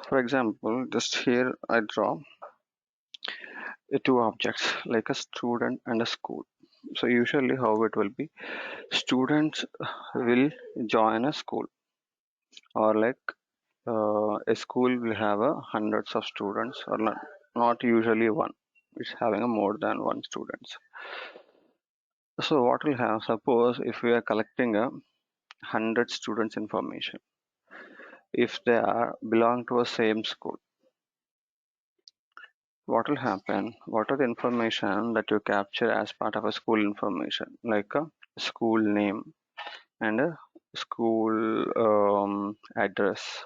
For example, just here I draw two objects like a student and a school. So usually how it will be, students will join a school, or like a school will have a hundreds of students, or not usually one, it's having a more than one students. So what will have, suppose if we are collecting a 100 students information, if they are belong to a same school, what will happen, what are the information that you capture as part of a school information, like a school name and a school address,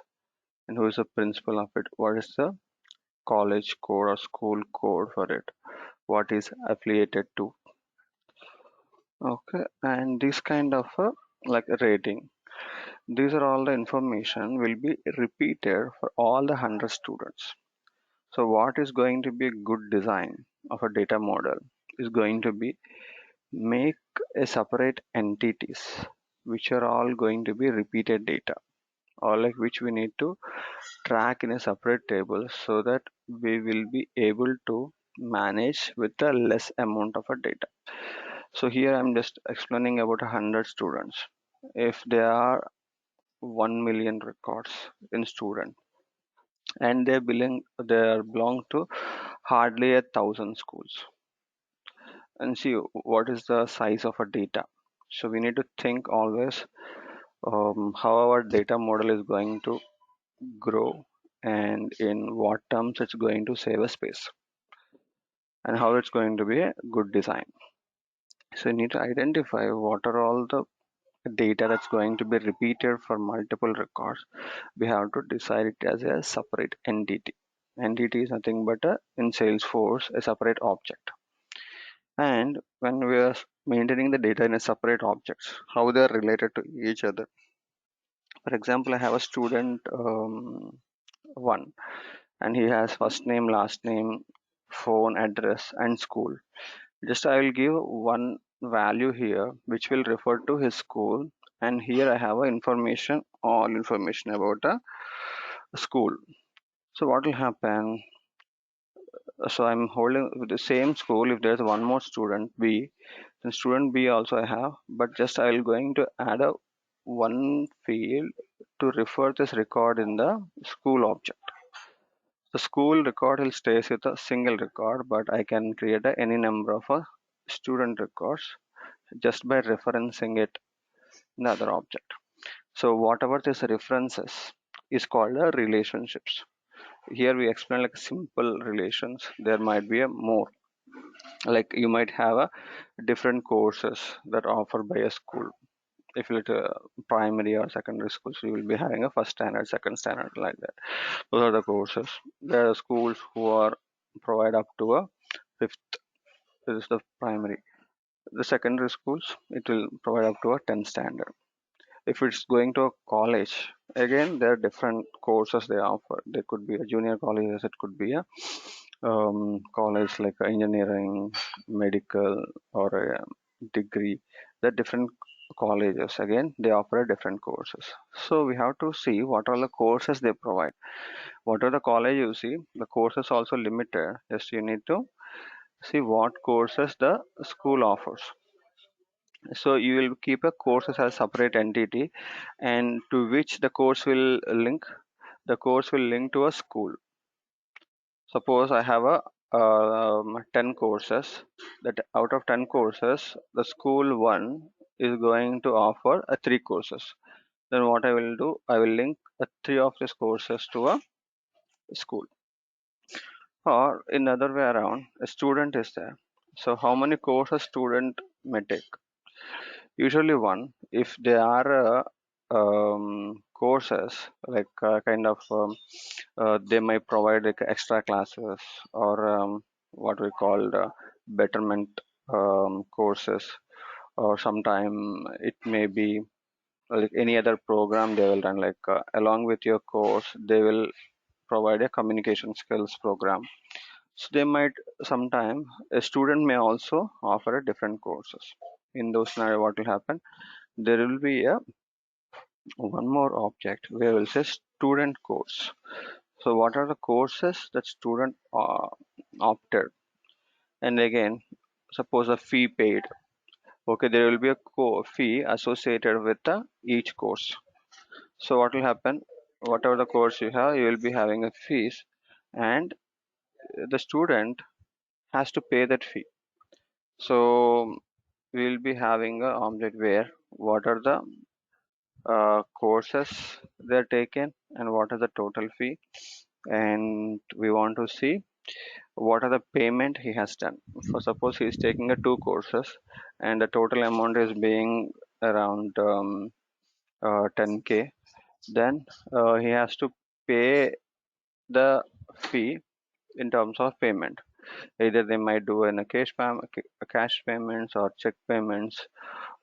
and who is the principal of it, what is the college code or school code for it, what is affiliated to. Okay, and this kind of like a rating, these are all the information will be repeated for all the 100 students. So what is going to be a good design of a data model is going to be make a separate entities which are all going to be repeated data, or like which we need to track in a separate table so that we will be able to manage with a less amount of a data. So here I'm just explaining about 100 students. If there are 1 million records in student, and they belong to hardly 1,000 schools, and see what is the size of a data. So we need to think always how our data model is going to grow, and in what terms it's going to save a space, and how it's going to be a good design. So you need to identify what are all the data that's going to be repeated for multiple records. We have to decide it as a separate entity. Entity is nothing but in Salesforce a separate object. And when we are maintaining the data in a separate objects, how they are related to each other. For example, I have a student one, and he has first name, last name, phone, address, and school. Just I will give one value here which will refer to his school, and here I have a information, all information about a school. So what will happen? So I'm holding with the same school. If there's one more student B, then student B also I have, but just I will going to add a one field to refer this record in the school object. The school record will stays with a single record, but I can create any number of student records just by referencing it in the other object. So whatever this references is called a relationships. Here we explain like simple relations. There might be a more, like you might have a different courses that are offered by a school. If it's primary or secondary schools, you will be having a first standard, second standard, like that. Those are the courses. There are schools who are provide up to a fifth. This is the primary. The secondary schools, it will provide up to a 10th standard. If it's going to a college, again there are different courses they offer. There could be a junior colleges, it could be a college like engineering, medical, or a degree. The different colleges, again they offer different courses. So we have to see what are the courses they provide. Whatever the college you see, the courses also limited. Just you need to see what courses the school offers. So you will keep a course as a separate entity, and to which the course will link. The course will link to a school. Suppose I have a 10 courses. That out of 10 courses, the school one is going to offer 3 courses. Then what I will do, I will link 3 of these courses to a school. Or in other way around, a student is there. So how many courses student may take? Usually one. If there are courses like kind of they might provide like extra classes, or what we call the betterment courses, or sometime it may be like any other program they will run, like along with your course they will provide a communication skills program. So they might sometime a student may also offer a different courses. In those scenario, what will happen, there will be a one more object where we'll say student course. So what are the courses that student opted? And again, suppose a fee paid. Okay, there will be a fee associated with each course. So what will happen? Whatever the course you have, you will be having a fees, and the student has to pay that fee. So we will be having a object where what are the courses they're taken and what is the total fee, and we want to see what are the payment he has done. For suppose he is taking a two courses and the total amount is being around 10K, then he has to pay the fee in terms of payment. Either they might do in a cash payments or check payments,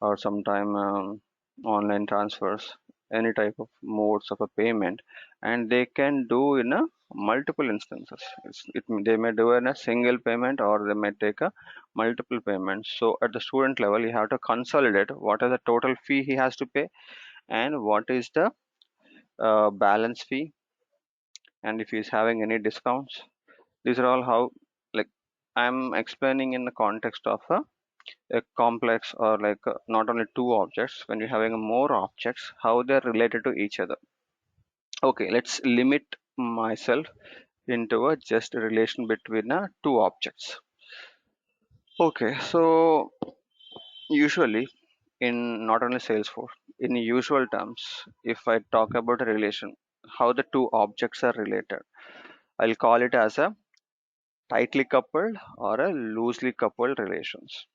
or sometime online transfers, any type of modes of a payment, and they can do in a multiple instances. They may do in a single payment or they may take a multiple payments. So at the student level, you have to consolidate what is the total fee he has to pay and what is the balance fee, and if he is having any discounts. These are all how, like, I'm explaining in the context of a complex, or like not only two objects, when you're having more objects, how they're related to each other. Okay, let's limit myself into a just a relation between two objects. Okay, so usually in not only Salesforce, in usual terms, if I talk about a relation, how the two objects are related, I'll call it as a tightly coupled or a loosely coupled relations.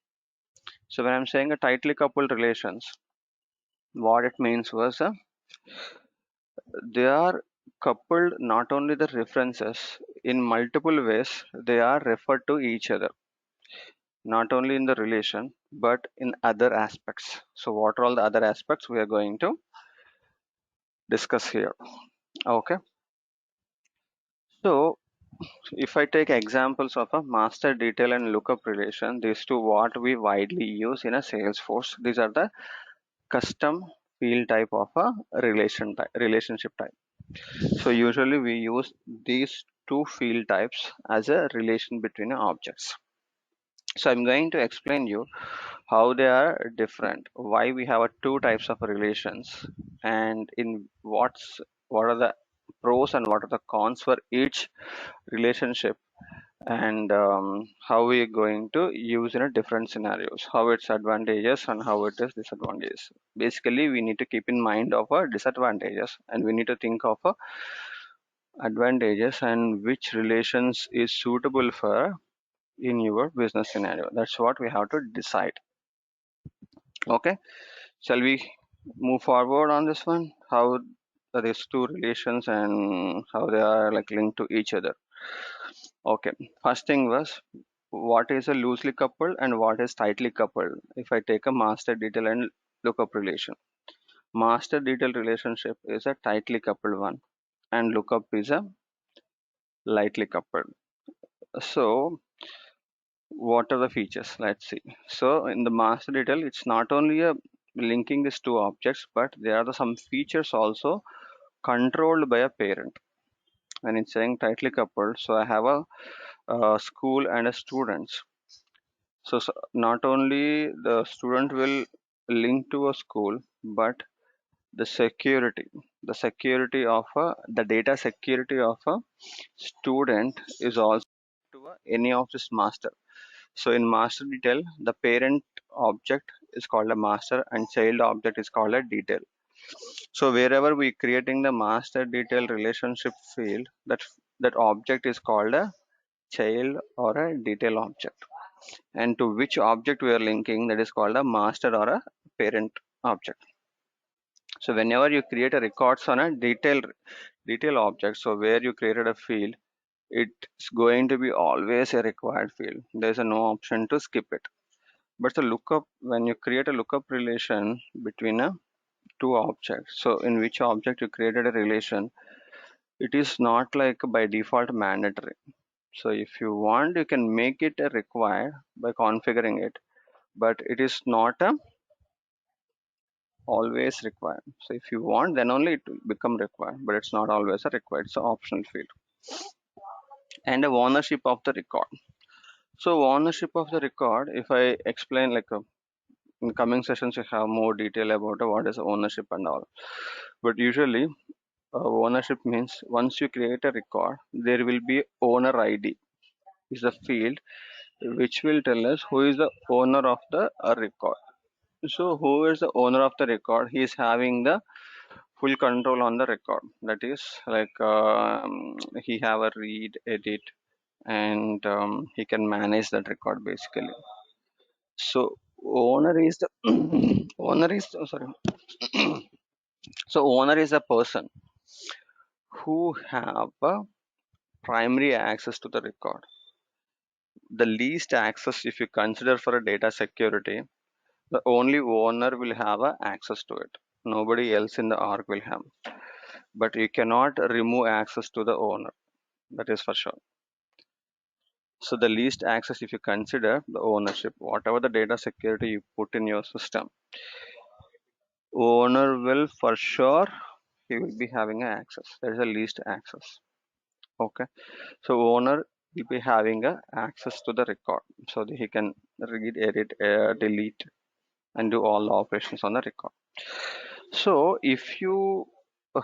So when I'm saying a tightly coupled relations, what it means was they are coupled, not only the references, in multiple ways they are referred to each other, not only in the relation but in other aspects. So what are all the other aspects we are going to discuss here? Okay, so if I take examples of a master detail and lookup relation, these two what we widely use in a Salesforce. These are the custom field type of a relationship type. So usually we use these two field types as a relation between objects. So I'm going to explain you how they are different, why we have a two types of relations, and in what are the pros and what are the cons for each relationship, and how we are going to use in a different scenarios, how its advantages and how it is disadvantages. Basically, we need to keep in mind of our disadvantages, and we need to think of advantages and which relations is suitable for in your business scenario. That's what we have to decide. Okay, shall we move forward on this one, how these two relations and how they are like linked to each other? Okay, first thing was, what is a loosely coupled and what is tightly coupled? If I take a master detail and lookup relation, master detail relationship is a tightly coupled one and lookup is a lightly coupled. So what are the features? Let's see. So in the master detail, it's not only a linking these two objects, but there are some features also controlled by a parent. When it's saying tightly coupled, so I have a school and a students. So not only the student will link to a school, but the security of the data security of a student is also to any of this master. So in master detail, the parent object is called a master and child object is called a detail. So wherever we creating the master detail relationship field, that object is called a child or a detail object. And to which object we are linking, that is called a master or a parent object. So whenever you create a records on a detail object, so where you created a field, it's going to be always a required field. There's a no option to skip it. But the lookup, when you create a lookup relation between two objects, so in which object you created a relation, it is not like by default mandatory. So if you want, you can make it a required by configuring it, but it is not a always required. So if you want, then only it will become required, but it's not always a required. It's an optional field. And the ownership of the record. So ownership of the record, if I explain like in coming sessions, you have more detail about what is ownership and all. But usually, ownership means once you create a record, there will be owner ID is the field which will tell us who is the owner of the record. So who is the owner of the record? He is having the full control on the record. That is like he have a read, edit, and he can manage that record basically. So owner is the owner is sorry. So owner is a person who have a primary access to the record. The least access, if you consider for a data security, the only owner will have a access to it. Nobody else in the org will have. But you cannot remove access to the owner. That is for sure. So the least access, if you consider the ownership, whatever the data security you put in your system, owner will for sure he will be having an access. There is a least access. Okay. So owner will be having a access to the record. So that he can read, edit, delete, and do all the operations on the record. So if you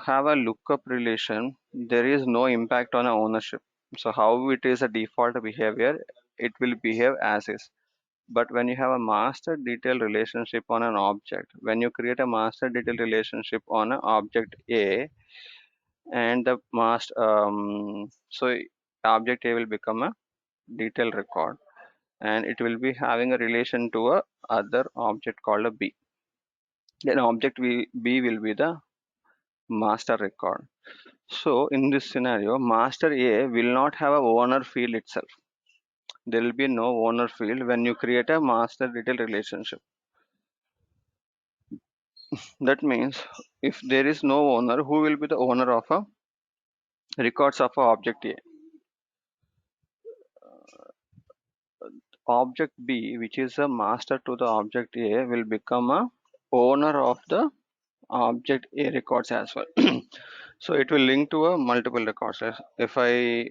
have a lookup relation, there is no impact on a ownership. So how it is a default behavior, it will behave as is. But when you have a master detail relationship on an object, when you create a master detail relationship on an object A, and the master, so object A will become a detail record, and it will be having a relation to a other object called a B. Then object B will be the master record. So in this scenario, master A will not have a owner field itself. There will be no owner field when you create a master detail relationship. That means if there is no owner, who will be the owner of a records of a object A? Object B, which is a master to the object A, will become a owner of the object A records as well. So it will link to a multiple records. If I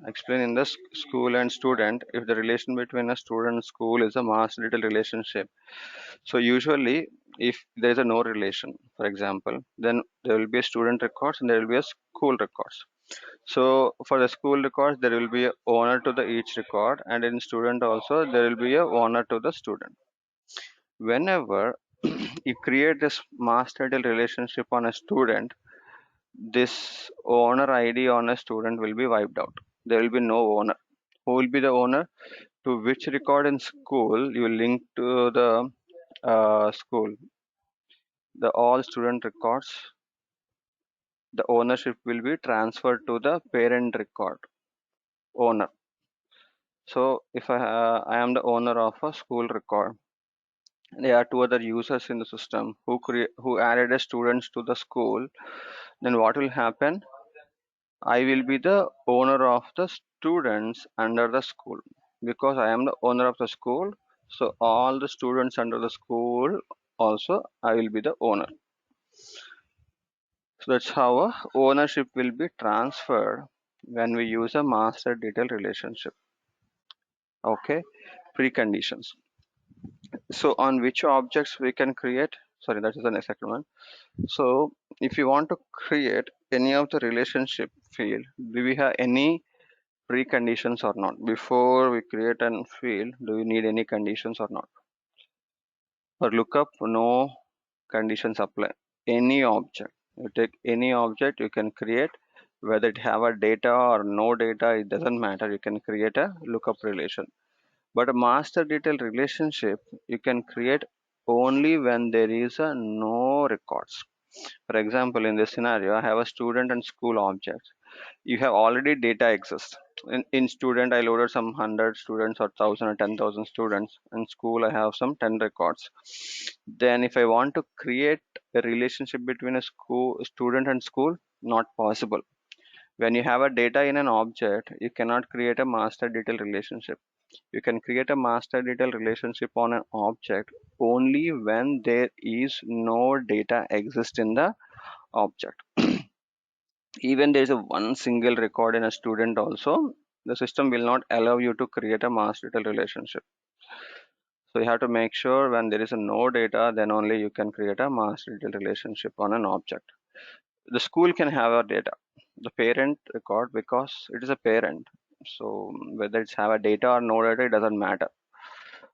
explain in the school and student, if the relation between a student and school is a master detail relationship, so usually if there is a no relation, for example, then there will be a student records and there will be a school records. So for the school records, there will be a owner to the each record, and in student also there will be a owner to the student. Whenever you create this master detail relationship on a student, this owner ID on a student will be wiped out. There will be no owner. Who will be the owner? To which record in school you link to the school. The all student records, the ownership will be transferred to the parent record owner. So if I am the owner of a school record, there are two other users in the system who added a students to the school, then what will happen? I will be the owner of the students under the school because I am the owner of the school. So all the students under the school also I will be the owner. So that's how a ownership will be transferred when we use a master detail relationship. Okay, preconditions. So on which objects we can create? Sorry, that is the second one. So if you want to create any of the relationship field, do we have any preconditions or not? Before we create an field, do we need any conditions or not? For lookup, no conditions apply. Any object, you take any object, you can create, whether it have a data or no data, it doesn't matter. You can create a lookup relation. But a master detail relationship, you can create only when there is a no records. For example, in this scenario, I have a student and school objects. You have already data exists. In student, I loaded some 100 students or 1000 or 10,000 students. In school, I have some 10 records. Then if I want to create a relationship between a student and school, not possible. When you have a data in an object, you cannot create a master detail relationship. You can create a master detail relationship on an object only when there is no data exist in the object. Even there is a one single record in a student also, the system will not allow you to create a master detail relationship. So you have to make sure when there is a no data, then only you can create a master detail relationship on an object. The school can have a data, the parent record, because it is a parent. So whether it's have a data or no data, it doesn't matter.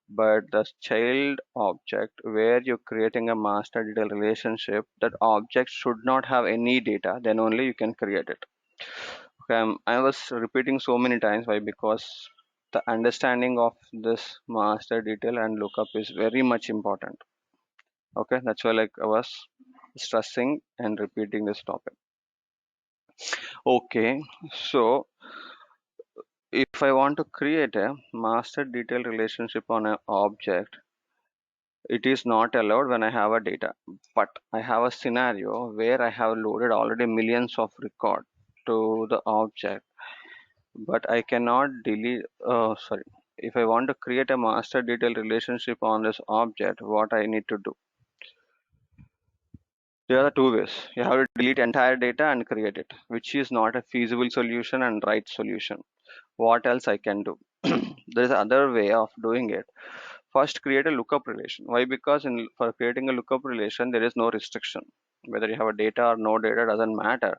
But the child object where you're creating a master detail relationship, that object should not have any data, then only you can create it. Okay, I was repeating so many times. Why? Because the understanding of this master detail and lookup is very much important. Okay, that's why like I was stressing and repeating this topic. Okay, so if I want to create a master detail relationship on an object, it is not allowed when I have a data. But I have a scenario where I have loaded already millions of record to the object, but I cannot delete. Sorry. If I want to create a master detail relationship on this object, what I need to do? There are two ways. You have to delete entire data and create it, which is not a feasible solution and right solution. What else I can do? There is another way of doing it. First, create a lookup relation. Why? Because for creating a lookup relation, there is no restriction. Whether you have a data or no data doesn't matter.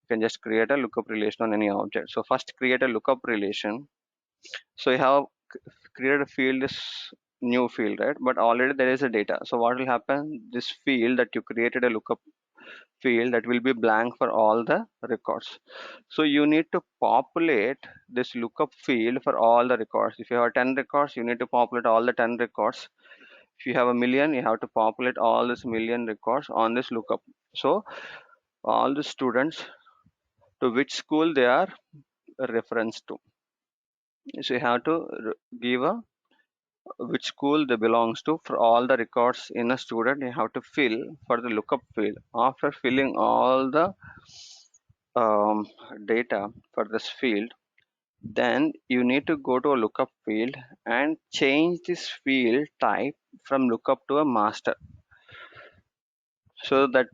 You can just create a lookup relation on any object. So first, create a lookup relation. So you have created a field, this new field, right? But already there is a data. So what will happen? This field that you created a lookup field, that will be blank for all the records. So you need to populate this lookup field for all the records. If you have 10 records, you need to populate all the 10 records. If you have a million, you have to populate all this million records on this lookup. So all the students, to which school they are a reference to. So you have to give a which school they belongs to for all the records in a student. You have to fill for the lookup field. After filling all the um, data for this field, then you need to go to a lookup field and change this field type from lookup to a master. So that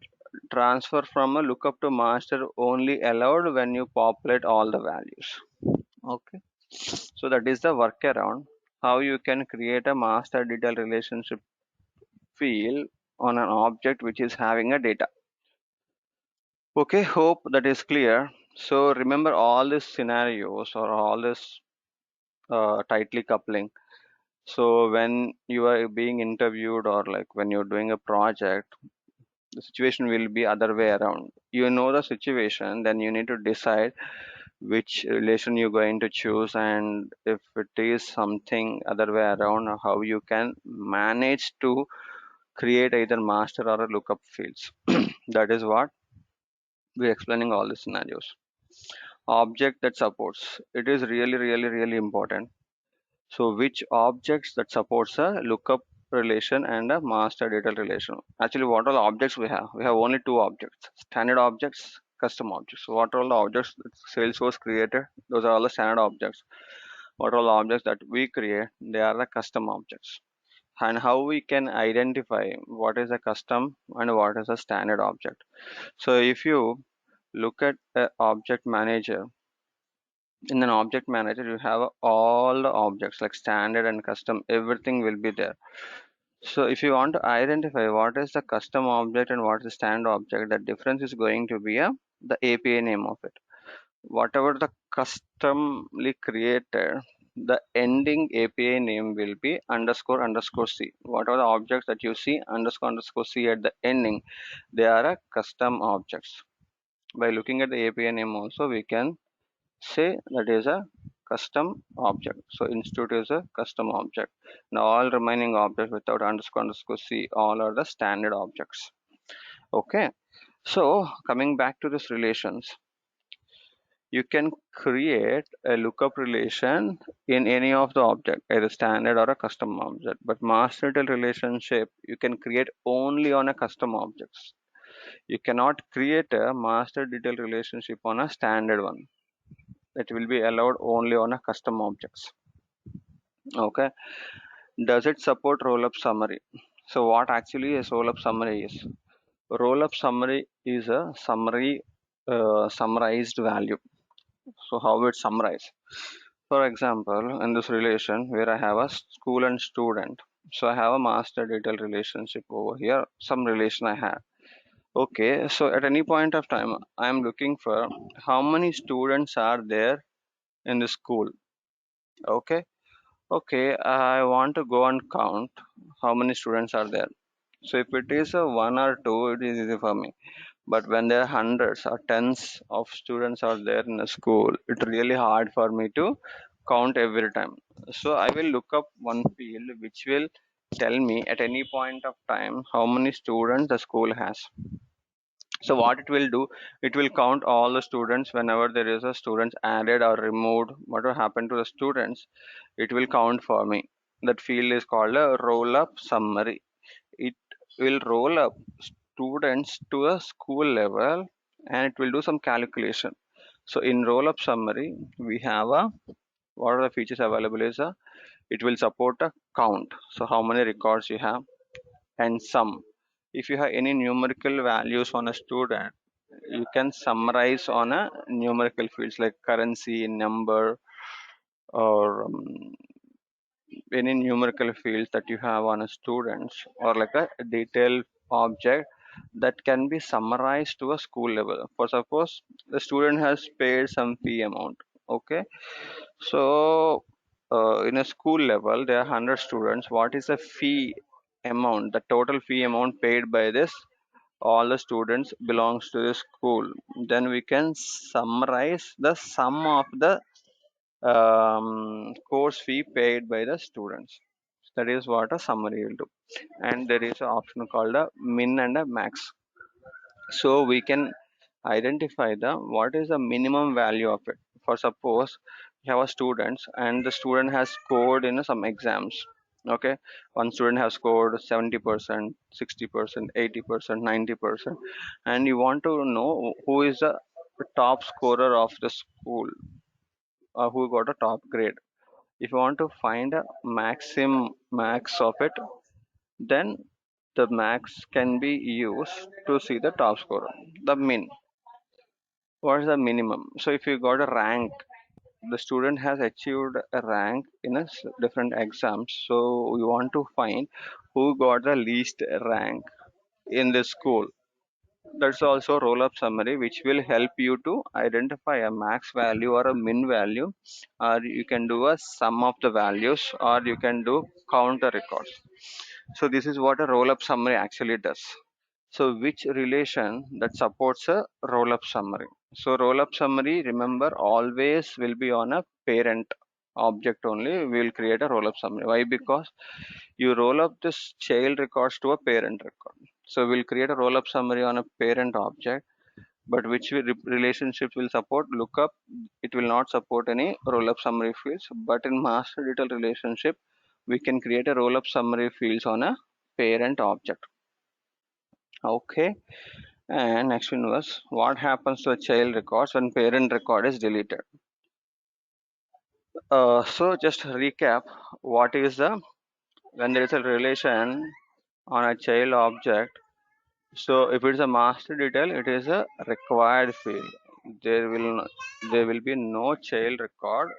transfer from a lookup to master only allowed when you populate all the values. Okay, so that is the workaround how you can create a master detail relationship field on an object which is having a data. Okay, hope that is clear. So remember all these scenarios or all this tightly coupling. So when you are being interviewed or like when you're doing a project, the situation will be other way around. You know the situation, then you need to decide which relation you're going to choose, and if it is something other way around, how you can manage to create either master or a lookup fields. That is what we're explaining all the scenarios. Object that supports. It is really important. So which objects that supports a lookup relation and a master data relation? Actually, what are the objects we have? We have only two objects: standard objects, custom objects. So what are all the objects that Salesforce created? Those are all the standard objects. What are all the objects that we create? They are the custom objects. And how we can identify what is a custom and what is a standard object? So if you look at the object manager, in an object manager you have all the objects like standard and custom, everything will be there. So if you want to identify what is the custom object and what is the standard object, the difference is going to be the API name of it. Whatever the customly created, the ending API name will be underscore underscore C. Whatever the objects that you see underscore underscore C at the ending, they are a custom objects. By looking at the API name also, we can say that is a custom object. So institute is a custom object. Now all remaining objects without underscore underscore C, all are the standard objects. Okay. So coming back to this relations, you can create a lookup relation in any of the object, either standard or a custom object. But master detail relationship you can create only on a custom objects. You cannot create a master detail relationship on a standard one. It will be allowed only on a custom objects. Okay. Does it support rollup summary? So what actually is rollup summary is? Rollup summary is a summary, summarized value. So how it summarize? For example, in this relation where I have a school and student, so I have a master detail relationship over here, some relation I have. Okay, so at any point of time, I am looking for how many students are there in the school. Okay, okay, I want to go and count how many students are there. So if it is a one or two, it is easy for me. But when there are hundreds or tens of students are there in a school, it's really hard for me to count every time. So I will look up one field which will tell me at any point of time how many students the school has. So what it will do, it will count all the students whenever there is a students added or removed, whatever happened to the students, it will count for me. That field is called a roll up summary. It will roll up students to a school level and it will do some calculation. So in roll up summary, we have a what are the features available is a it will support a count. So how many records you have and sum. If you have any numerical values on a student, you can summarize on a numerical fields like currency, number, or any numerical fields that you have on a students or like a detailed object that can be summarized to a school level. For suppose the student has paid some fee amount. Okay, so in a school level there are 100 students. What is the fee amount, the total fee amount paid by this all the students belongs to the school? Then we can summarize the sum of the course fee paid by the students. That is what a summary will do. And there is an option called a min and a max. So we can identify the what is the minimum value of it. For suppose you have a students and the student has scored in some exams. Okay, one student has scored 70%, 60%, 80%, 90%, and you want to know who is the top scorer of the school, who got a top grade. If you want to find a max of it, then the max can be used to see the top scorer. The min, what is the minimum? So if you got a rank, the student has achieved a rank in a different exams, so we want to find who got the least rank in this school. That's also roll up summary which will help you to identify a max value or a min value, or you can do a sum of the values, or you can do counter records. So this is what a roll up summary actually does. So which relation that supports a roll up summary? So roll up summary, remember, always will be on a parent object only. We will create a roll up summary. Why? Because you roll up this child records to a parent record. So we'll create a roll up summary on a parent object, but which relationship will support lookup? It will not support any roll up summary fields, but in master detail relationship we can create a roll up summary fields on a parent object. Okay. And next one was what happens to a child records when parent record is deleted. So just recap, what is the when there is a relation on a child object. So if it is a master detail, it is a required field. There will be no child record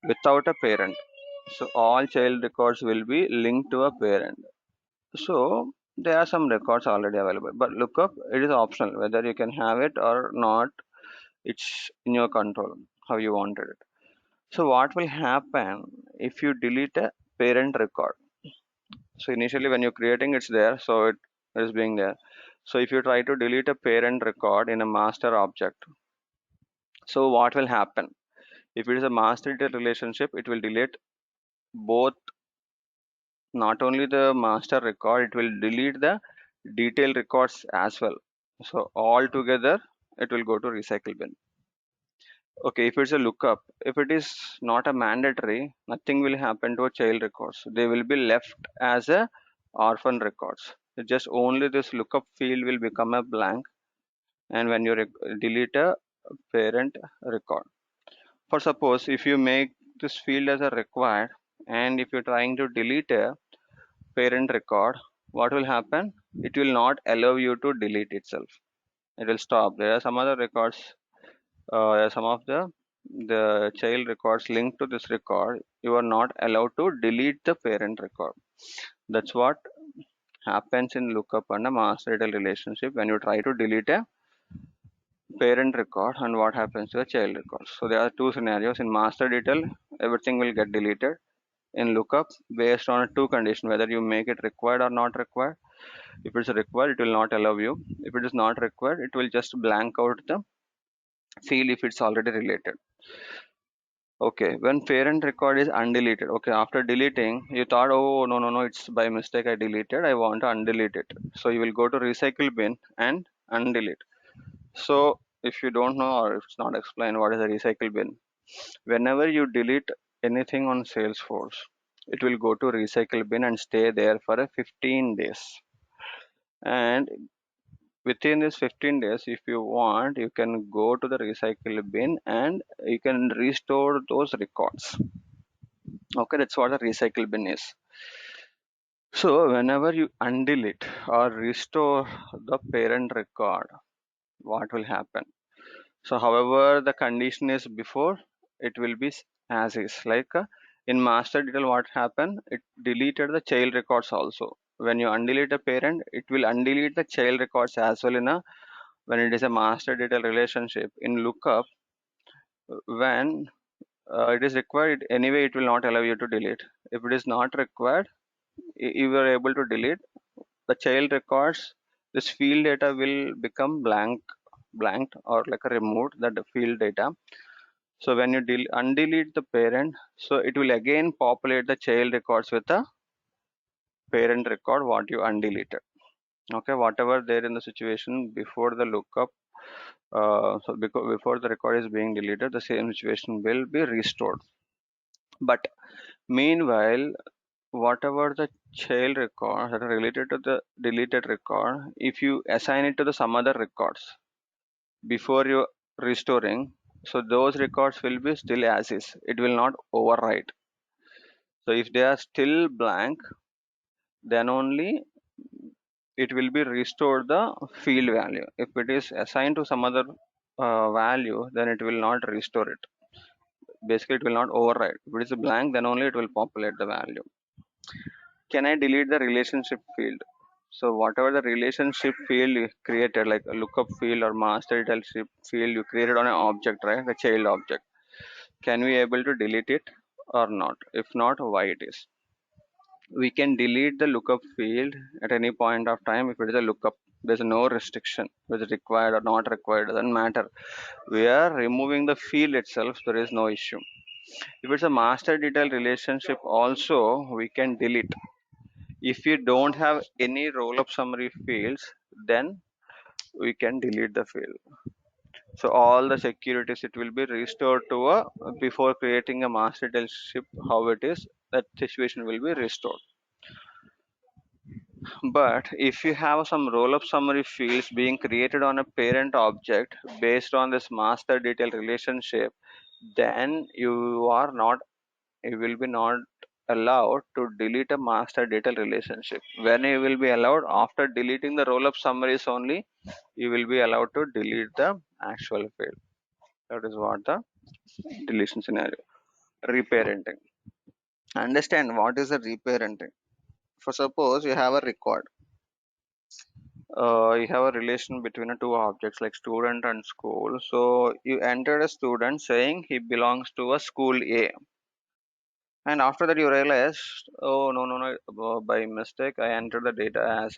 without a parent. So all child records will be linked to a parent. So there are some records already available, but lookup, it is optional whether you can have it or not. It's in your control how you wanted it. So what will happen if you delete a parent record? So initially when you're creating, it's there, so it is being there. So if you try to delete a parent record in a master object, so what will happen? If it is a master detail relationship, it will delete both, not only the master record, it will delete the detail records as well. So all together it will go to recycle bin. Okay, if it's a lookup, if it is not a mandatory, nothing will happen to a child records. They will be left as a orphan records. Just only this lookup field will become a blank, and when you delete a parent record. For suppose if you make this field as a required, and if you're trying to delete a parent record, what will happen? It will not allow you to delete itself. It will stop. There are some other records, some of the child records linked to this record. You are not allowed to delete the parent record. That's what happens in lookup and a master detail relationship when you try to delete a parent record, and what happens to the child record. So there are two scenarios. In master detail, everything will get deleted. In lookup, based on two conditions, whether you make it required or not required. If it's required, it will not allow you. If it is not required, it will just blank out the field if it's already related. Okay, when parent record is undeleted, okay, after deleting, you thought, oh, no, no, no, it's by mistake I deleted, I want to undelete it. So you will go to recycle bin and undelete. So if you don't know or if it's not explained what is a recycle bin, whenever you delete anything on Salesforce, it will go to recycle bin and stay there for a 15 days. And within this 15 days, if you want, you can go to the recycle bin and you can restore those records. Okay, that's what a recycle bin is. So whenever you undelete or restore the parent record, what will happen? So however the condition is before, it will be as is. Like in master detail, what happened? It deleted the child records also. When you undelete a parent, it will undelete the child records as well in a when it is a master detail relationship. In lookup, when it is required, anyway it will not allow you to delete. If it is not required, you are able to delete the child records. This field data will become blanked or like a removed that field data. So when you undelete the parent, so it will again populate the child records with the parent record what you undeleted. Okay, whatever there in the situation before the lookup, so before the record is being deleted, the same situation will be restored. But meanwhile, whatever the child records that are related to the deleted record, if you assign it to the some other records before you restoring, so those records will be still as is. It will not overwrite. So if they are still blank, then only it will be restored the field value. If it is assigned to some other value, then it will not restore it. Basically, it will not override. If it is blank, then only it will populate the value. Can I delete the relationship field? So whatever the relationship field you created, like a lookup field or master detail field you created on an object, right? The child object. Can we able to delete it or not? If not, why it is? We can delete the lookup field at any point of time if it is a lookup. There's no restriction whether required or not required, doesn't matter. We are removing the field itself, there is no issue. If it's a master detail relationship also, we can delete. If you don't have any roll-up summary fields, then we can delete the field. So all the securities, it will be restored to a before creating a master detail ship, how it is, that situation will be restored. But if you have some roll-up summary fields being created on a parent object based on this master detail relationship, then you will be not allowed to delete a master detail relationship. When you will be allowed, after deleting the roll-up summaries only, you will be allowed to delete the actual field. That is what the deletion scenario. Reparenting. Understand what is a reparenting. For suppose you have a record. You have a relation between the two objects like student and school. So you entered a student saying he belongs to a school A. And after that you realize, oh no no no, by mistake I entered the data as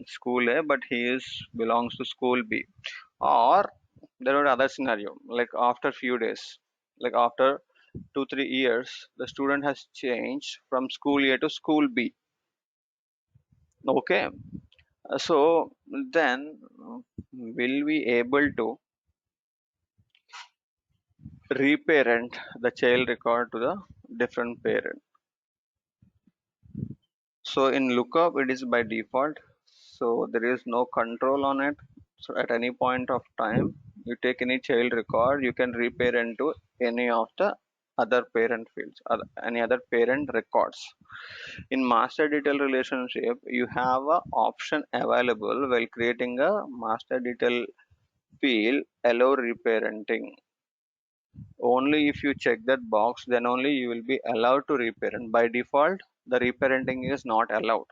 school A, but he is belongs to school B. Or there are other scenario like after few days, like after 2 3 years, the student has changed from school A to school B. Okay, so then will we able to reparent the child record to the different parent? So in lookup, it is by default. So there is no control on it. So at any point of time, you take any child record, you can reparent to any of the other parent fields or any other parent records. In master detail relationship, you have a option available while creating a master detail field allow reparenting. Only if you check that box, then only you will be allowed to reparent. By default, the reparenting is not allowed.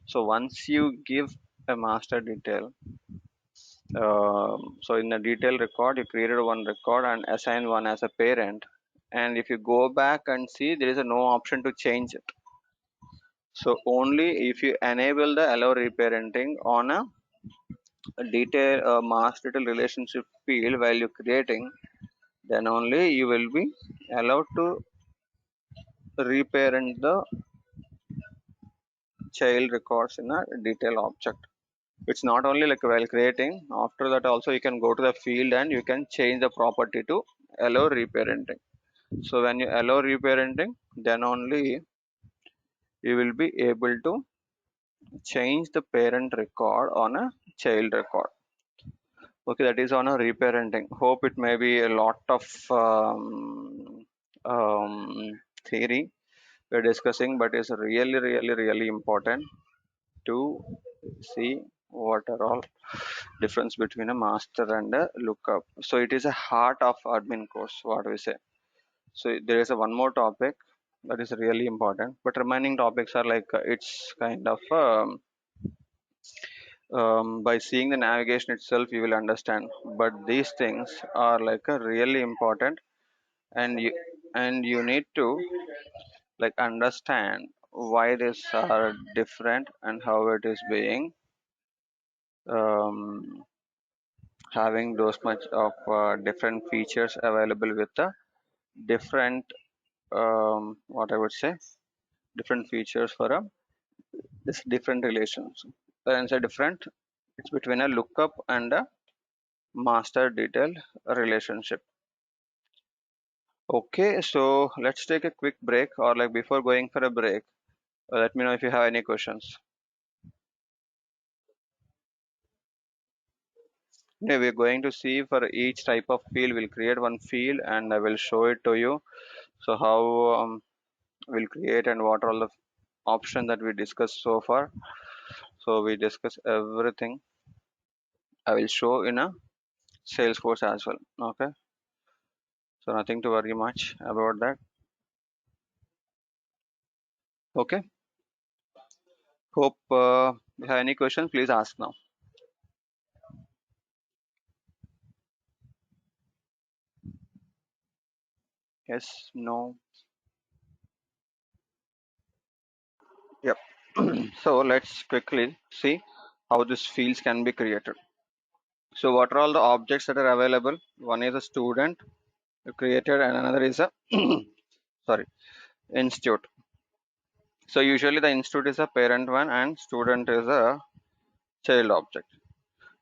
So once you give a master detail, so in a detail record, you created one record and assign one as a parent. And if you go back and see, there is a no option to change it. So only if you enable the allow reparenting on a detail master detail relationship field while you're creating, then only you will be allowed to reparent the child records in a detail object. It's not only like while creating, after that also you can go to the field and you can change the property to allow reparenting. So when you allow reparenting, then only you will be able to change the parent record on a child record. Okay, that is on a reparenting. Hope it may be a lot of theory we're discussing, but it's really, really, really important to see what are all difference between a master and a lookup. So it is a heart of admin course, what we say. So there is a one more topic that is really important, but remaining topics are like it's kind of by seeing the navigation itself you will understand. But these things are like a really important, and you need to like understand why these are different and how it is being um, having those much of different features available with the different what I would say different features for a this different relations. When I say different, it's between a lookup and a master detail relationship. Okay, so let's take a quick break, or like before going for a break, let me know if you have any questions. Okay, we're going to see for each type of field, we'll create one field and I will show it to you. So how we'll create and what are all the options that we discussed so far. So we discuss everything. I will show in a Salesforce as well. Okay, so nothing to worry much about that. Okay, hope you have any questions, please ask now. Yes, no. Yep. So let's quickly see how these fields can be created. So what are all the objects that are available? One is a student created and another is a sorry, institute. So usually the institute is a parent one and student is a child object.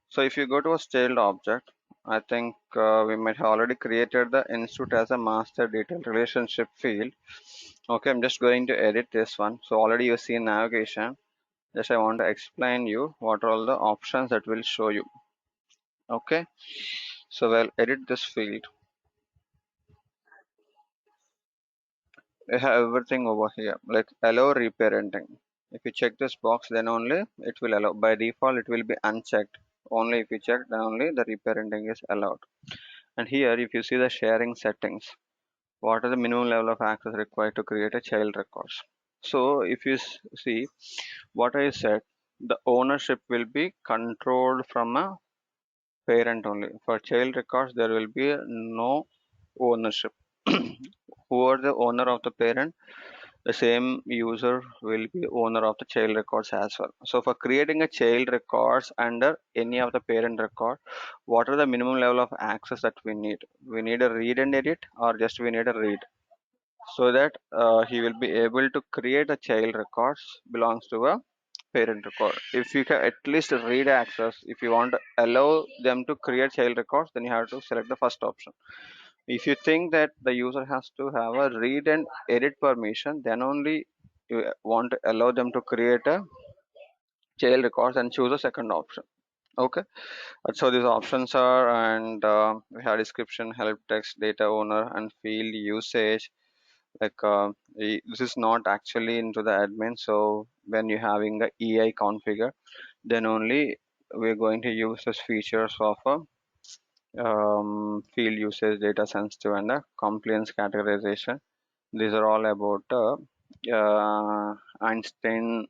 So if you go to a child object, I think we might have already created the institute as a master detail relationship field. Okay, I'm just going to edit this one. So already you see navigation. Just I want to explain you what are all the options that will show you. Okay, so we'll edit this field. We have everything over here like allow reparenting. If you check this box, then only it will allow. By default it will be unchecked. Only if you check, then only the reparenting is allowed. And here if you see the sharing settings, what is the minimum level of access required to create a child records. So if you see what I said, the ownership will be controlled from a parent only. For child records there will be no ownership. Who are the owner of the parent? The same user will be owner of the child records as well. So for creating a child records under any of the parent record, what are the minimum level of access that we need? We need a read and edit, or just we need a read, so that he will be able to create a child records belongs to a parent record. If you can at least read access, if you want to allow them to create child records, then you have to select the first option. If you think that the user has to have a read and edit permission, then only you want to allow them to create a child records and choose a second option. Okay, that's how these options are. And we have description, help text, data owner, and field usage. like this is not actually into the admin. So when you're having the EI configure, then only we're going to use this features of a field usage, data sensitive, and the compliance categorization. These are all about Einstein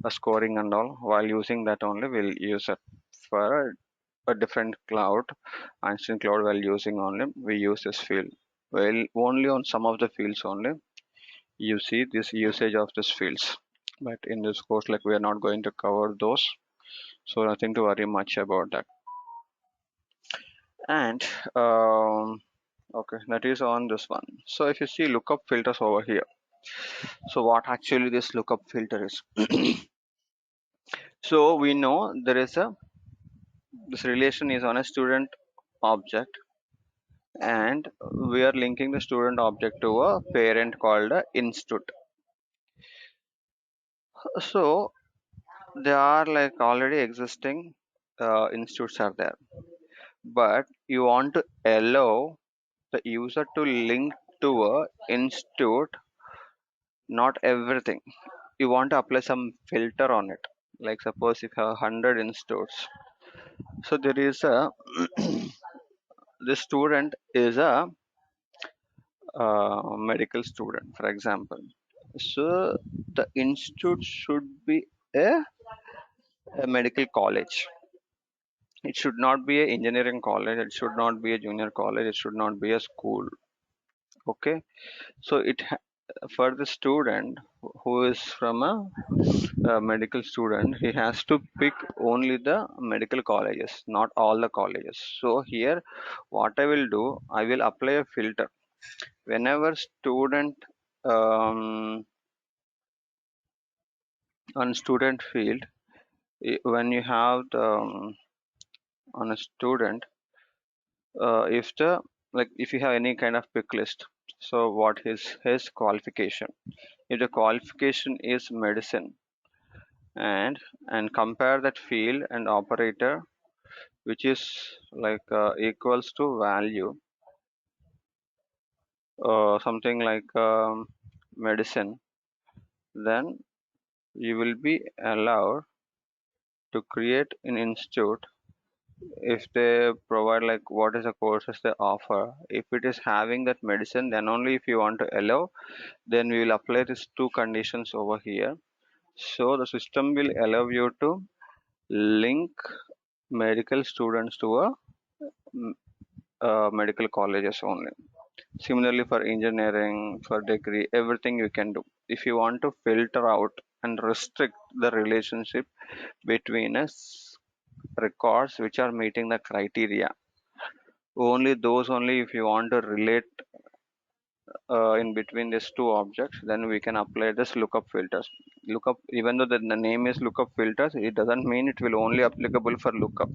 scoring and all. While using that only, we'll use it for a different cloud, Einstein cloud. While using only, we use this field. Well, only on some of the fields only you see this usage of these fields. But in this course, like we are not going to cover those, so nothing to worry much about that. And okay, that is on this one. So if you see lookup filters over here, so what actually this lookup filter is? So we know there is a this relation is on a student object, and we are linking the student object to a parent called a institute. So they are like already existing institutes are there, but you want to allow the user to link to a institute, not everything. You want to apply some filter on it. Like suppose if you have 100 institutes, so there is a the student is a medical student, for example. So the institute should be a medical college. It should not be a engineering college. It should not be a junior college. It should not be a school. Okay. So for the student who is from a medical student, he has to pick only the medical colleges, not all the colleges. So here, what I will do, I will apply a filter whenever student on student field. When you have the on a student, if the like if you have any kind of pick list, so what is his qualification? If the qualification is medicine, and compare that field and operator which is like equals to value, something like medicine, then you will be allowed to create an institute if they provide like what is the courses they offer. If it is having that medicine, then only if you want to allow, then we will apply these two conditions over here. So the system will allow you to link medical students to a medical colleges only. Similarly, for engineering, for degree, everything you can do. If you want to filter out and restrict the relationship between us records which are meeting the criteria, only those only if you want to relate in between these two objects, then we can apply this lookup filters. Lookup, even though the name is lookup filters, it doesn't mean it will only applicable for lookup.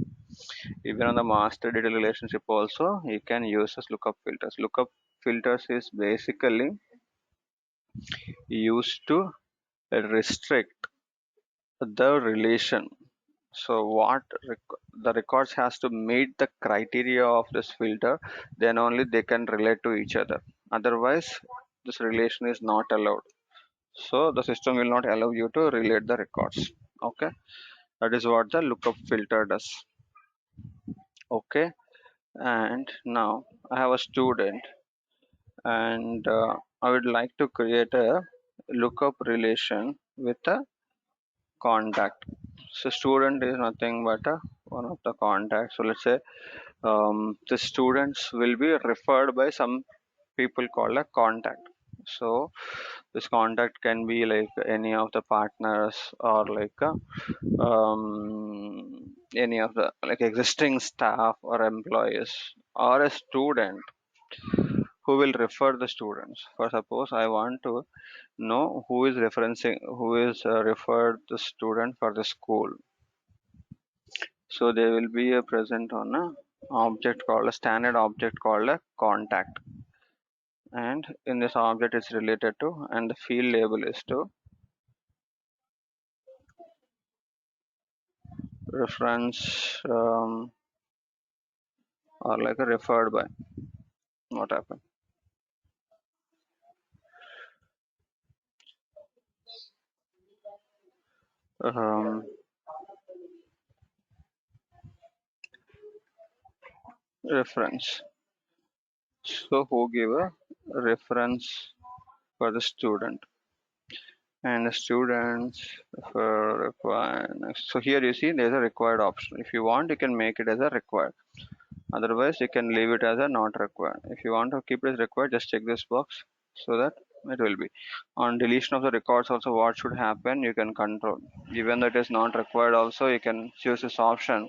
Even on the master data relationship also, you can use this lookup filters. Lookup filters is basically used to restrict the relation. So the records has to meet the criteria of this filter, then only they can relate to each other. Otherwise, this relation is not allowed. So the system will not allow you to relate the records. Okay, that is what the lookup filter does. Okay, and now I have a student, and I would like to create a lookup relation with a contact. So student is nothing but one of the contacts. So let's say the students will be referred by some people called a contact. So this contact can be like any of the partners, or like any of the like existing staff or employees, or a student who will refer the students. For suppose I want to know who is referencing, who is referred the student for the school. So they will be present on a object called a standard object called a contact, and in this object is related to, and the field label is to reference, or like a referred by. What happened? um, reference. So who give a reference for the student, and the students for required. So here you see there's a required option. If you want, you can make it as a required. Otherwise, you can leave it as a not required. If you want to keep it as required, just check this box so that it will be. On deletion of the records also, what should happen, you can control. Even though it is not required also, you can choose this option.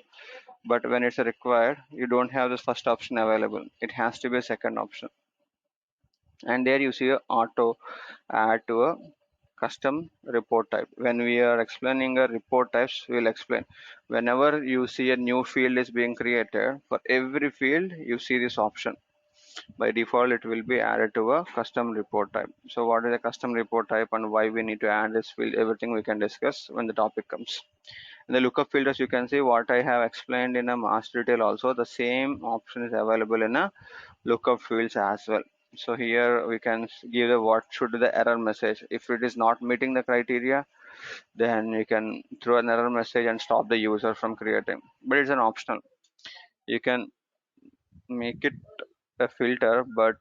But when it's required, you don't have this first option available. It has to be a second option. And there you see a auto add to a custom report type. When we are explaining a report types, we'll explain. Whenever you see a new field is being created, for every field you see this option. By default, it will be added to a custom report type. So what is a custom report type and why we need to add this field, everything we can discuss when the topic comes. In the lookup filters, you can see what I have explained in a master detail also. The same option is available in a lookup fields as well. So here we can give the what should the error message. If it is not meeting the criteria, then you can throw an error message and stop the user from creating. But it's an optional. You can make it a filter, but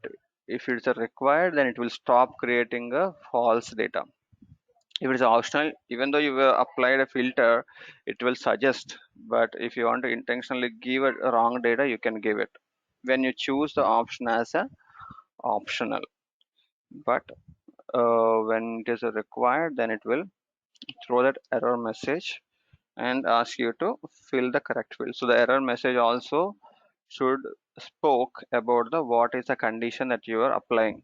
if it's a required, then it will stop creating a false data. If it's optional, even though you have applied a filter, it will suggest. But if you want to intentionally give it wrong data, you can give it when you choose the option as a optional. But when it is a required, then it will throw that error message and ask you to fill the correct field. So the error message also should spoke about the what is the condition that you are applying.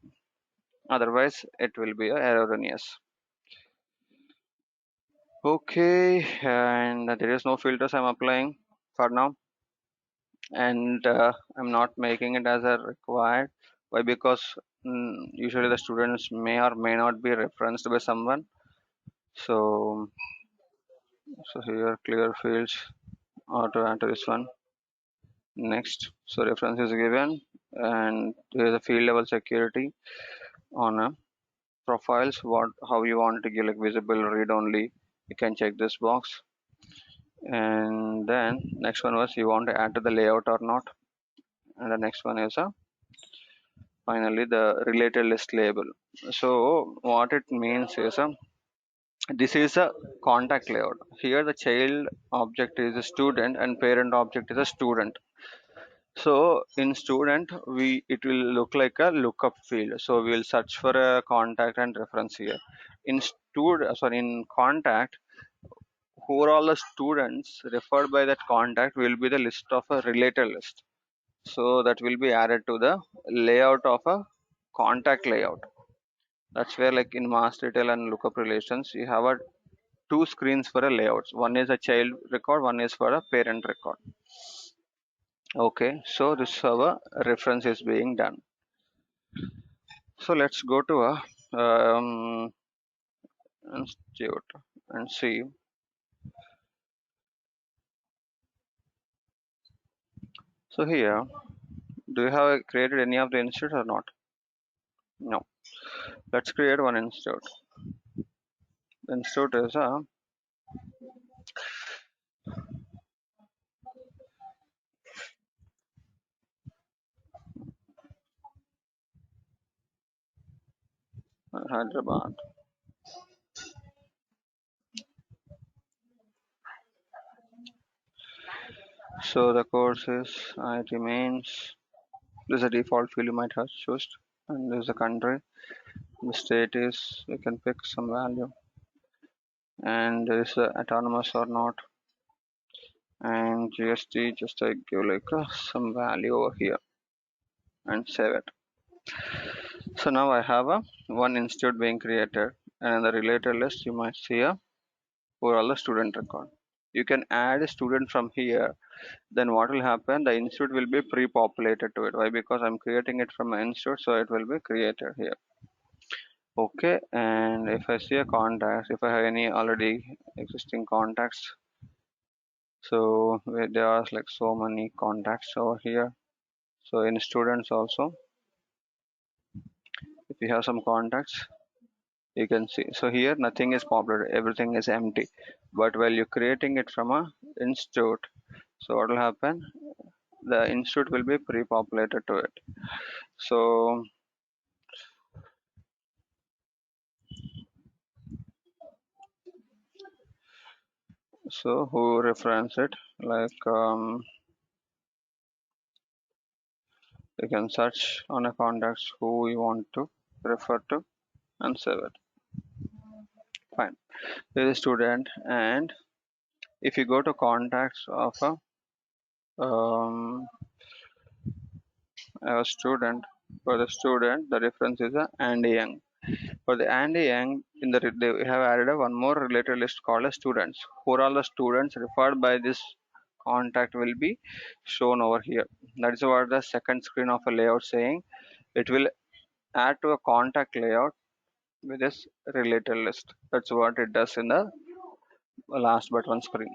Otherwise, it will be a erroneous. Okay, and there is no filters I'm applying for now, and I'm not making it as a required. Why? Because usually the students may or may not be referenced by someone. So, so here clear fields auto enter this one. Next, so reference is given, and there is a field level security on a profiles. What how you want to give like visible, read only. You can check this box, and then next one was you want to add to the layout or not, and the next one is a finally the related list label. So what it means is this is a contact layout. Here the child object is a student and parent object is a student. So in student, we it will look like a lookup field. So we'll search for a contact and reference here. In in contact, who are all the students referred by that contact will be the list of a related list. So that will be added to the layout of a contact layout. That's where like in master detail and lookup relations, you have a two screens for a layouts. One is a child record, one is for a parent record. Okay, so this server reference is being done. So let's go to a institute and see. So here, do you have created any of the institute or not? No. Let's create one institute. The institute is a Hyderabad. So the course is it remains. This is a default field you might have chosen, and this is the country. The state is you can pick some value, and this is autonomous or not, and GST just I give like some value over here and save it. So now I have a one institute being created, and in the related list you might see a overall the student record. You can add a student from here. Then what will happen? The institute will be pre-populated to it. Why? Because I'm creating it from an institute, so it will be created here. Okay, and if I see a contact, if I have any already existing contacts, so there are like so many contacts over here. So in students also, if you have some contacts, You can see. So here nothing is populated, everything is empty. But while you're creating it from a institute, so what will happen? The institute will be pre-populated to it. So who reference it? Like you can search on a contacts who you want to refer to and save it. Fine. This is student, and if you go to contacts of a student, for the student the reference is a Andy Young. For the Andy Young, in the they have added a one more related list called as students. Who are all the students referred by this contact will be shown over here. That is what the second screen of a layout saying. It will add to a contact layout with this related list. That's what it does in the last button screen.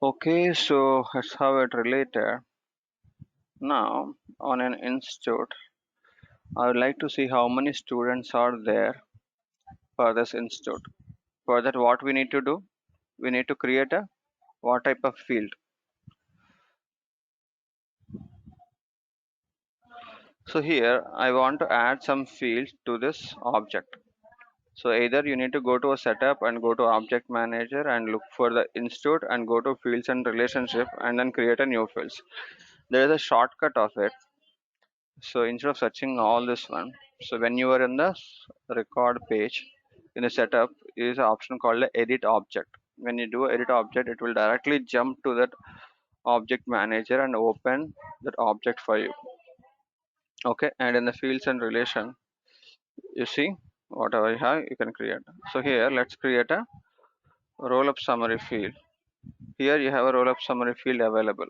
Okay, so that's how it related. Now on an institute, I would like to see how many students are there for this institute. For that, what we need to do? We need to create a what type of field. So here I want to add some fields to this object. So either you need to go to a setup and go to object manager and look for the institute and go to fields and relationship and then create a new fields. There is a shortcut of it. So instead of searching all this one, so when you are in the record page in the setup is an option called the edit object. When you do edit object, it will directly jump to that object manager and open that object for you. Okay, and in the fields and relation, you see whatever you have, you can create. So here, let's create a roll-up summary field. Here you have a roll-up summary field available.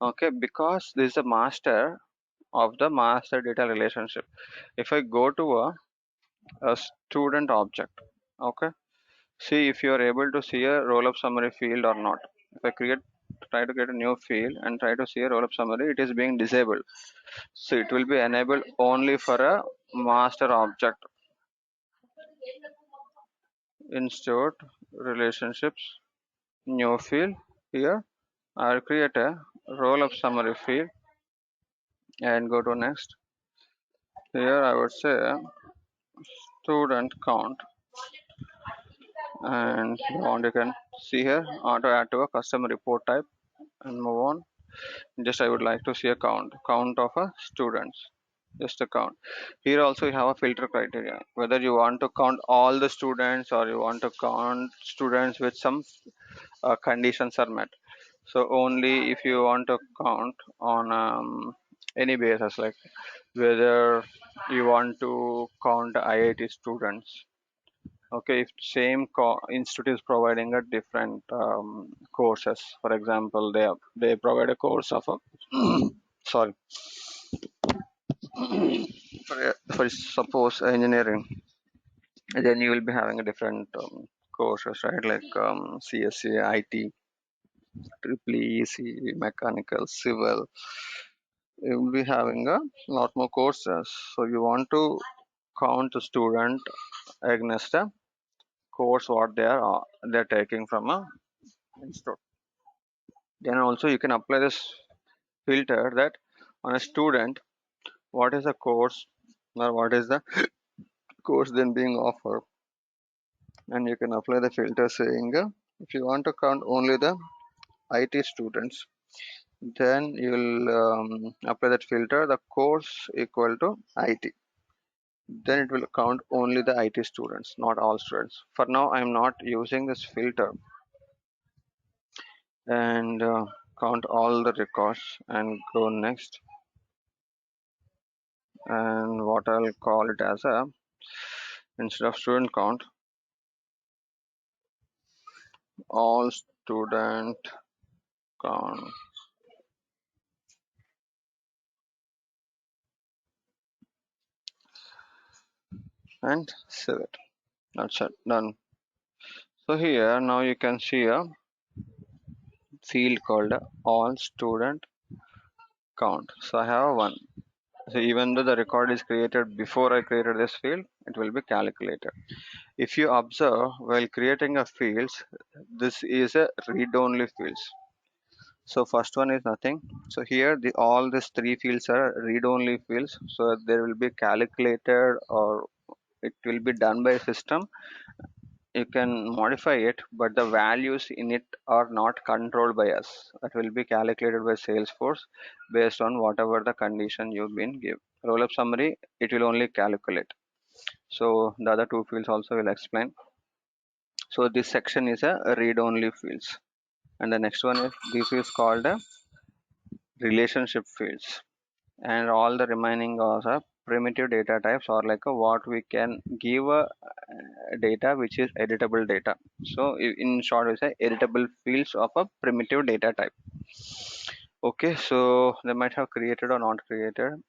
Okay, because this is a master of the master data relationship. If I go to a student object, okay, see if you are able to see a roll-up summary field or not. If I try to create a new field and try to see a roll-up summary, it is being disabled. So it will be enabled only for a master object. Institute relationships, new field. Here I'll create a roll-up summary field and go to next. Here I would say student count, and you can see here auto add to a custom report type and move on. Just I would like to see a count of a students, just a count. Here also you have a filter criteria, whether you want to count all the students or you want to count students with some conditions are met. So only if you want to count on any basis, like whether you want to count IIT students. Okay, if same institute is providing a different courses, for example, they provide a course of a sorry, for suppose engineering, then you will be having a different courses, right? Like CSC, IT, triple EC, mechanical, civil. You will be having a lot more courses. So you want to count the student against a course what they're taking from a institute. Then also you can apply this filter that on a student, what is the course or what is the course then being offered, and you can apply the filter saying if you want to count only the IT students, then you will apply that filter the course equal to IT. Then it will count only the IT students, not all students. For now, I'm not using this filter and count all the records and go next. And what I'll call it as a, instead of student count, all student count, and save it. That's it, done. So here now you can see a field called all student count. So I have one. So even though the record is created before I created this field, it will be calculated. If you observe while creating a fields, this is a read-only fields. So first one is nothing. So here all these three fields are read-only fields. So they will be calculated or it will be done by system. You can modify it, but the values in it are not controlled by us. That will be calculated by Salesforce based on whatever the condition you've been given. Rollup summary, it will only calculate. So the other two fields also will explain. So this section is a read-only fields, and the next one is this is called a relationship fields, and all the remaining are primitive data types or like a what we can give a data which is editable data. So in short, we say editable fields of a primitive data type. Okay, so they might have created or not created.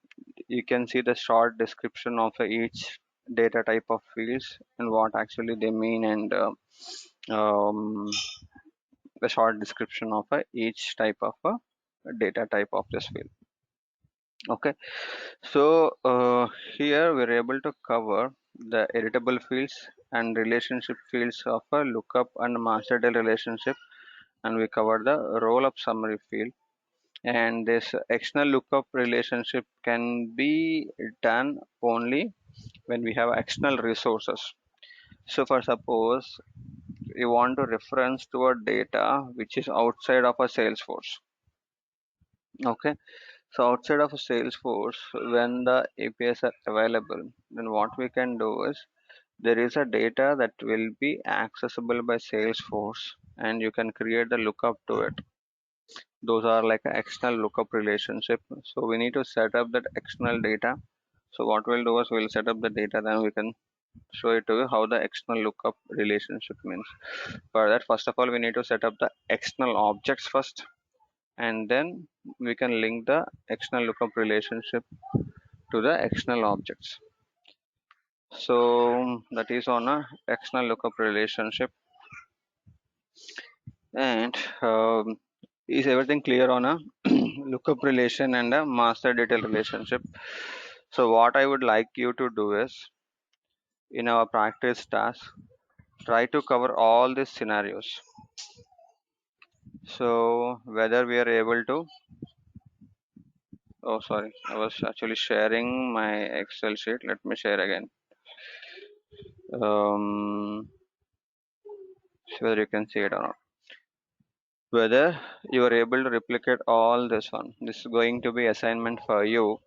You can see the short description of each data type of fields and what actually they mean, and um, the short description of each type of data type of this field. Okay, so here we're able to cover the editable fields and relationship fields of a lookup and master data relationship, and we covered the roll-up summary field. And this external lookup relationship can be done only when we have external resources. So for suppose you want to reference to a data which is outside of a Salesforce. Okay, so outside of a Salesforce, when the APIs are available, then what we can do is there is a data that will be accessible by Salesforce, and you can create the lookup to it. Those are like an external lookup relationship. So we need to set up that external data. So what we'll do is we'll set up the data, then we can show it to you how the external lookup relationship means. For that, first of all, we need to set up the external objects first, and then we can link the external lookup relationship to the external objects. So that is on a external lookup relationship. And is everything clear on a lookup relation and a master detail relationship? So what I would like you to do is in our practice task, try to cover all these scenarios. So whether we are able to, oh sorry, I was actually sharing my Excel sheet. Let me share again. Whether you can see it or not. Whether you are able to replicate all this one. This is going to be assignment for you.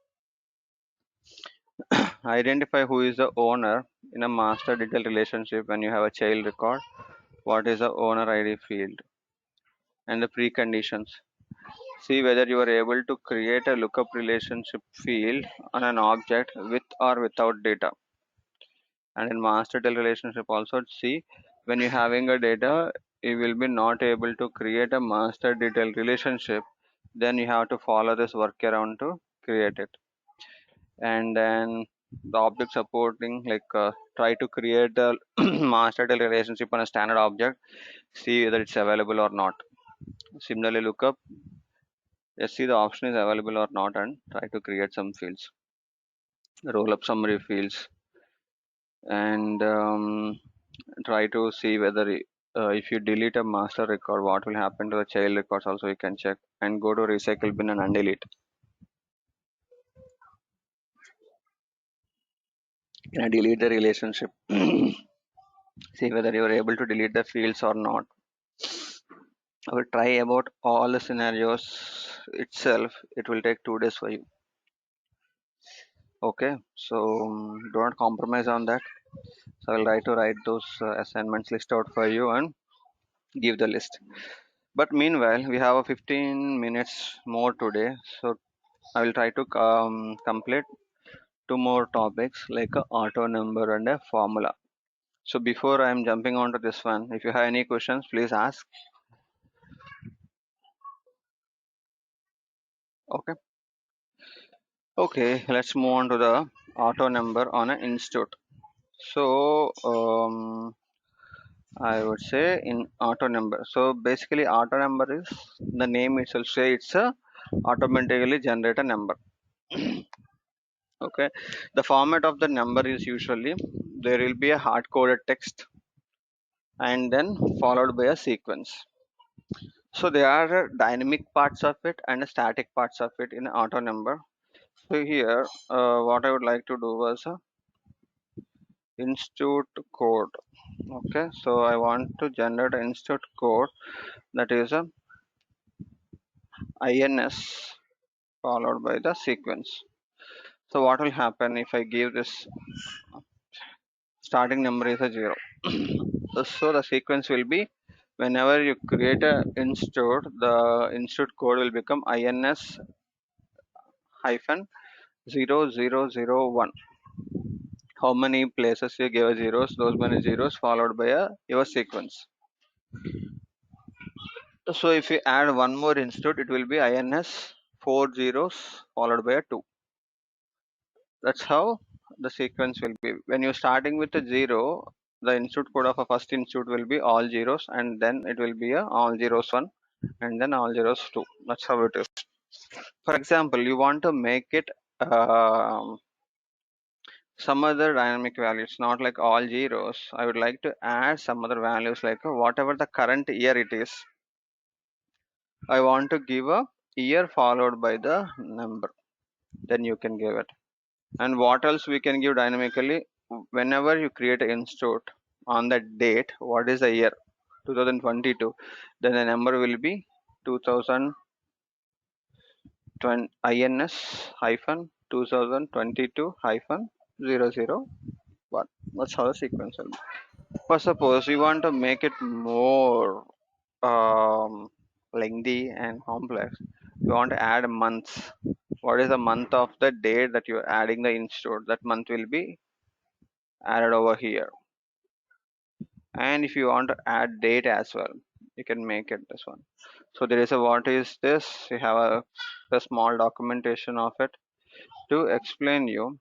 Identify who is the owner in a master detail relationship when you have a child record. What is the owner ID field and the preconditions. See whether you are able to create a lookup relationship field on an object with or without data. And in master detail relationship also, see when you're having a data, you will be not able to create a master detail relationship. Then you have to follow this workaround to create it. And then the object supporting, like try to create a master detail relationship on a standard object, see whether it's available or not. Similarly, lookup, just see the option is available or not, and try to create some fields, roll up summary fields, and try to see whether if you delete a master record, what will happen to the child records also you can check, and go to recycle bin and undelete. Can I delete the relationship? See whether you are able to delete the fields or not. I will try about all the scenarios itself. It will take 2 days for you. Okay, so don't compromise on that. So I will try to write those assignments list out for you and give the list. But meanwhile, we have a 15 minutes more today. So I will try to complete two more topics like a auto number and a formula. So before I am jumping onto this one, if you have any questions, please ask. Okay. Okay, let's move on to the auto number on an institute. So I would say in auto number. So basically auto number is the name itself say it's a automatically generate a number. Okay, the format of the number is usually there will be a hard coded text and then followed by a sequence. So there are dynamic parts of it and static parts of it in auto number. So here, what I would like to do was institute code. Okay, so I want to generate an institute code that is a ins followed by the sequence. So what will happen if I give this starting number is a 0? So the sequence will be whenever you create a institute, the institute code will become ins hyphen 0001. How many places you give a zeros, those many zeros followed by a your sequence. So if you add one more institute, it will be ins 4 zeros followed by a 2. That's how the sequence will be. When you're starting with a 0, the institute code of a first institute will be all zeros, and then it will be a all zeros 1 and then all zeros 2. That's how it is. For example, you want to make it some other dynamic values, not like all zeros. I would like to add some other values like whatever the current year it is. I want to give a year followed by the number. Then you can give it. And what else we can give dynamically? Whenever you create an institute on the date, what is the year? 2022. Then the number will be 2020 ins hyphen 2022 hyphen 001. That's how the sequence will be. For suppose you want to make it more lengthy and complex, you want to add months. What is the month of the date that you're adding the institute? That month will be added over here. And if you want to add date as well, you can make it this one. So there is a what is this? You have a small documentation of it to explain you.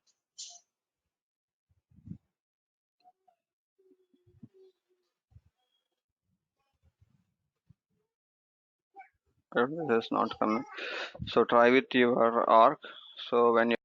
This is not coming. So try with your arc. So when you